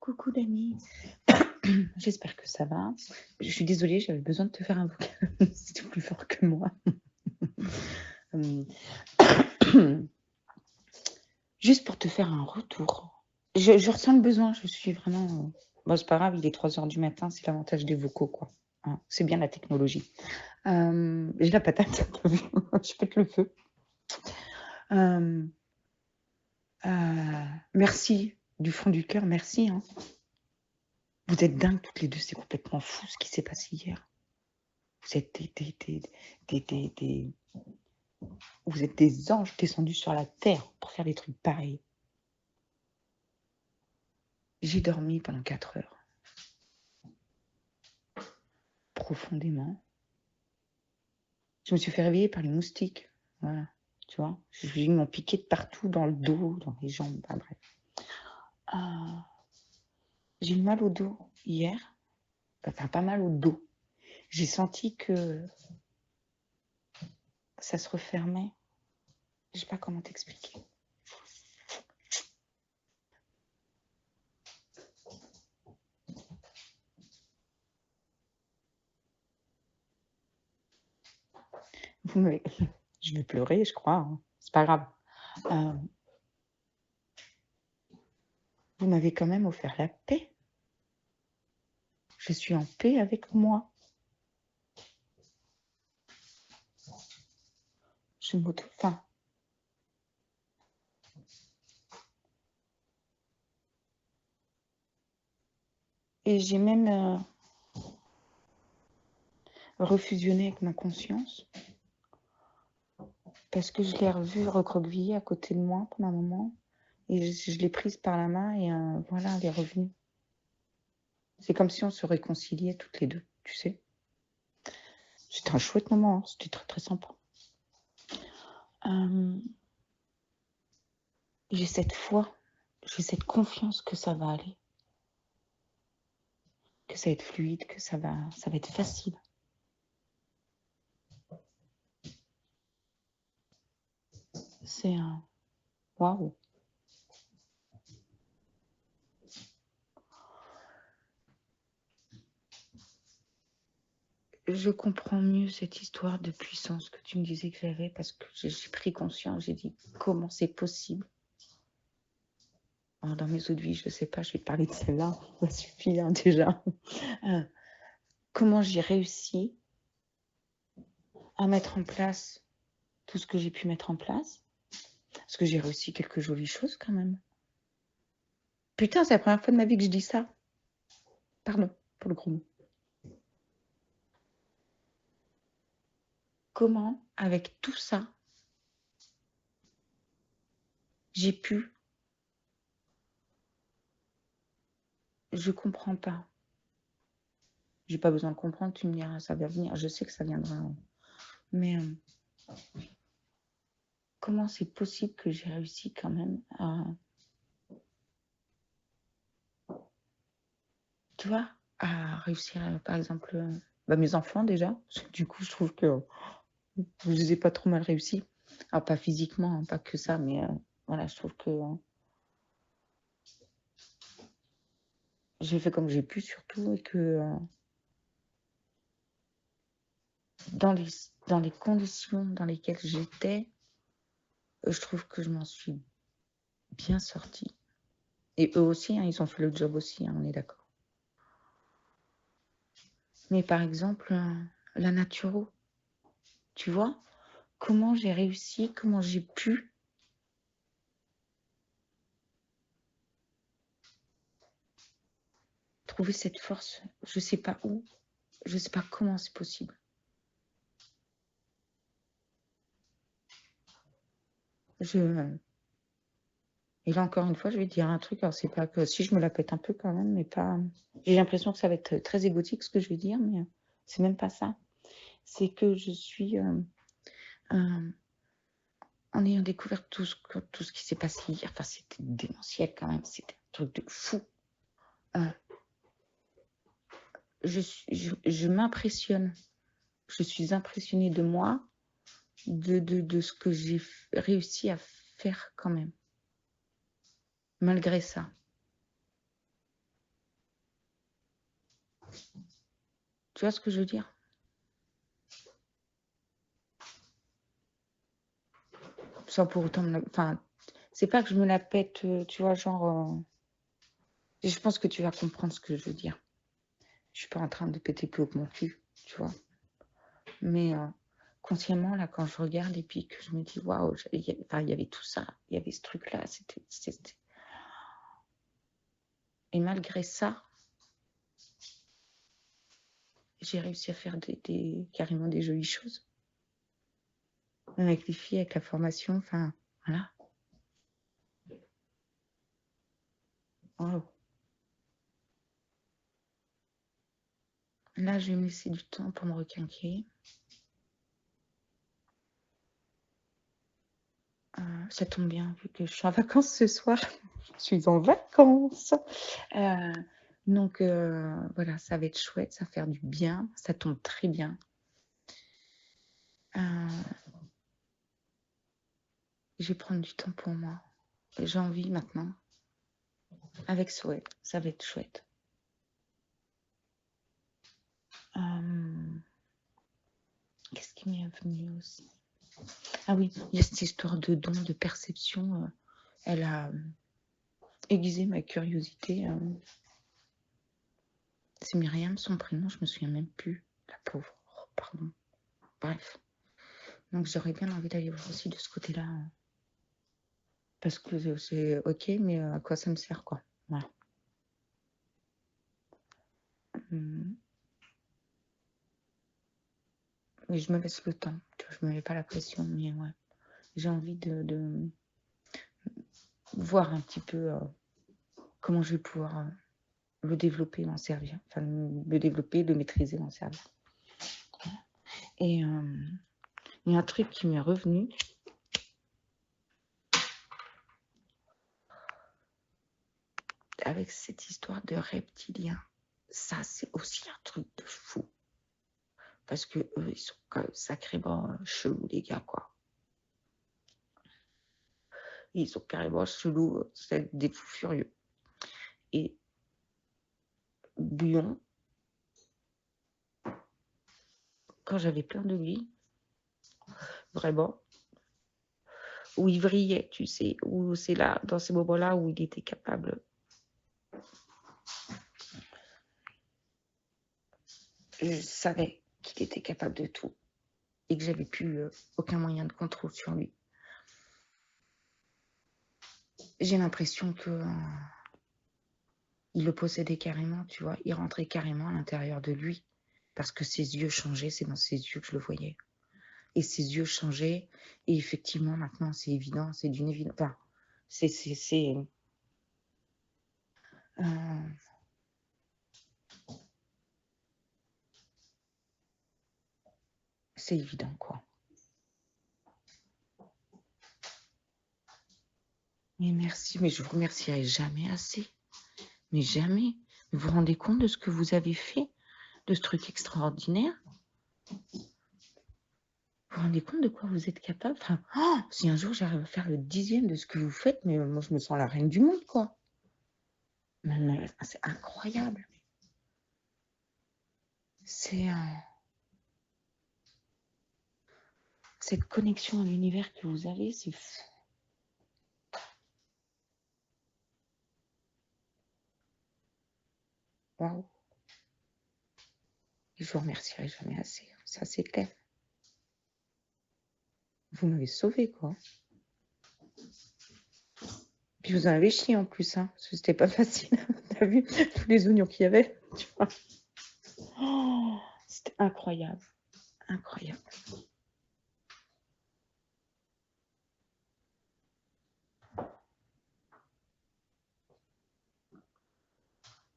Coucou Dani, j'espère que ça va. Je suis désolée, j'avais besoin de te faire un vocal. C'était plus fort que moi. Hum, Juste pour te faire un retour. Je ressens le besoin, je suis vraiment... Bon, c'est pas grave, il est 3 h du matin, c'est l'avantage des vocaux, quoi. Hein, c'est bien la technologie. J'ai la patate, je pète le feu. Merci, du fond du cœur, merci. Hein. Vous êtes dingues toutes les deux, c'est complètement fou ce qui s'est passé hier. Vous êtes vous êtes des anges descendus sur la terre pour faire des trucs pareils. J'ai dormi pendant 4 heures. Profondément. Je me suis fait réveiller par les moustiques. Voilà, tu vois. Ils m'ont piqué de partout, dans le dos, dans les jambes, enfin bref. J'ai eu mal au dos hier. Enfin, pas mal au dos. J'ai senti que ça se refermait. Je sais pas comment t'expliquer. Je vais pleurer, je crois. Hein. C'est pas grave. Vous m'avez quand même offert la paix. Je suis en paix avec moi. Je enfin, et j'ai même refusionné avec ma conscience parce que je l'ai revue recroquevillée à côté de moi pendant un moment et je l'ai prise par la main et voilà, elle est revenue. C'est comme si on se réconciliait toutes les deux, tu sais. C'était un chouette moment, hein. C'était très très sympa. J'ai cette foi, j'ai cette confiance que ça va aller, que ça va être fluide, que ça va être facile. C'est un waouh. Je comprends mieux cette histoire de puissance que tu me disais que j'avais parce que j'ai pris conscience, j'ai dit comment c'est possible. Alors, dans mes autres vies, je ne sais pas, je vais te parler de celle-là, ça suffit hein, déjà. Comment j'ai réussi à mettre en place tout ce que j'ai pu mettre en place. Parce que j'ai réussi quelques jolies choses quand même. Putain, c'est la première fois de ma vie que je dis ça. Pardon pour le gros mot. Comment, avec tout ça, j'ai pu... Je comprends pas. J'ai pas besoin de comprendre, tu me diras, ça va venir. Je sais que ça viendra. Mais comment c'est possible que j'ai réussi quand même à... Tu vois, à réussir, par exemple, mes enfants déjà. Du coup, je trouve que je les ai pas trop mal réussi. Alors, pas physiquement, hein, pas que ça, mais voilà, je trouve que j'ai fait comme j'ai pu surtout et que dans les conditions dans lesquelles j'étais, je trouve que je m'en suis bien sortie. Et eux aussi, hein, ils ont fait le job aussi, hein, on est d'accord. Mais par exemple, la naturo, tu vois, comment j'ai réussi, comment j'ai pu trouver cette force, je sais pas où, je sais pas comment c'est possible. Et là, encore une fois, je vais te dire un truc, alors c'est pas que si je me la pète un peu quand même, mais pas... J'ai l'impression que ça va être très égotique ce que je vais dire, mais c'est même pas ça. C'est que je suis... en ayant découvert tout ce qui s'est passé hier, enfin c'était démentiel quand même, c'était un truc de fou. Je m'impressionne, je suis impressionnée de moi, de ce que j'ai réussi à faire quand même, malgré ça. Tu vois ce que je veux dire? Sans pour autant me la... Enfin, c'est pas que je me la pète, tu vois, genre... Je pense que tu vas comprendre ce que je veux dire. Je suis pas en train de péter plus haut que mon cul, tu vois. Mais consciemment, là, quand je regarde et puis que je me dis, waouh, il y avait tout ça, il y avait ce truc-là, c'était... Et malgré ça, j'ai réussi à faire carrément des jolies choses. Avec les filles, avec la formation, enfin, voilà. Waouh. Là, je vais me laisser du temps pour me requinquer. Ça tombe bien, vu que je suis en vacances ce soir. Je suis en vacances. Donc, voilà, ça va être chouette, ça va faire du bien. Ça tombe très bien. Je vais prendre du temps pour moi. J'ai envie maintenant. Avec souhait, ça va être chouette. Qu'est-ce qui m'est venu aussi? Ah oui, il y a cette histoire de don, de perception. Elle a aiguisé ma curiosité. C'est Myriam, son prénom, je me souviens même plus. La pauvre, oh, pardon. Bref. Donc j'aurais bien envie d'aller voir aussi de ce côté-là. Parce que c'est ok, mais à quoi ça me sert, quoi. Voilà. Mais je me laisse le temps. Je me mets pas la pression, mais ouais. J'ai envie de voir un petit peu comment je vais pouvoir le développer, m'en servir. Enfin, le développer, le maîtriser, m'en servir. Et il y a un truc qui m'est revenu. Avec cette histoire de reptiliens. Ça, c'est aussi un truc de fou. Parce que eux, ils sont quand même sacrément chelous, les gars, quoi. Ils sont carrément chelous, c'est des fous furieux. Et Bouillon, quand j'avais peur de lui, vraiment, où il vrillait, tu sais, où c'est là, dans ces moments-là où il était capable. Je savais qu'il était capable de tout et que j'avais plus aucun moyen de contrôle sur lui. J'ai l'impression que il le possédait carrément, tu vois. Il rentrait carrément à l'intérieur de lui parce que ses yeux changeaient, c'est dans ses yeux que je le voyais. Et ses yeux changeaient et effectivement, maintenant, c'est évident, c'est d'une évidence. Enfin, c'est évident, quoi. Mais merci, mais je vous remercierai jamais assez. Mais jamais. Vous vous rendez compte de ce que vous avez fait, de ce truc extraordinaire? Vous vous rendez compte de quoi vous êtes capable? Enfin, si un jour j'arrive à faire le 10e de ce que vous faites, mais moi je me sens la reine du monde, quoi. Mais c'est incroyable. C'est cette connexion à l'univers que vous avez, c'est fou. Waouh. Je vous remercierai jamais assez. Ça, c'est clair. Vous m'avez sauvé, quoi. Puis vous en avez chié en plus, hein, parce que c'était pas facile. T'as vu tous les oignons qu'il y avait, tu vois. Oh, c'était incroyable. Incroyable.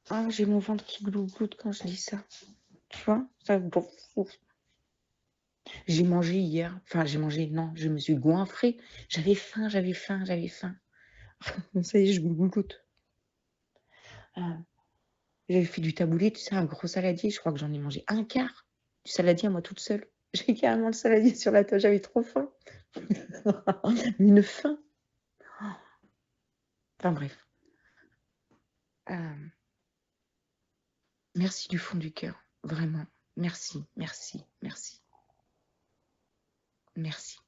Ah, j'ai mon ventre qui glougloute quand je dis ça. Tu vois ça, bon, j'ai mangé hier. Enfin, j'ai mangé, non, je me suis goinfrée. J'avais faim, j'avais faim, j'avais faim. Ça y est, je glougloute. J'avais fait du taboulé, tu sais, un gros saladier. Je crois que j'en ai mangé un quart du saladier à moi toute seule. J'ai carrément le saladier sur la table, j'avais trop faim. Une faim. Enfin bref. Merci du fond du cœur, vraiment. Merci, merci, merci. Merci.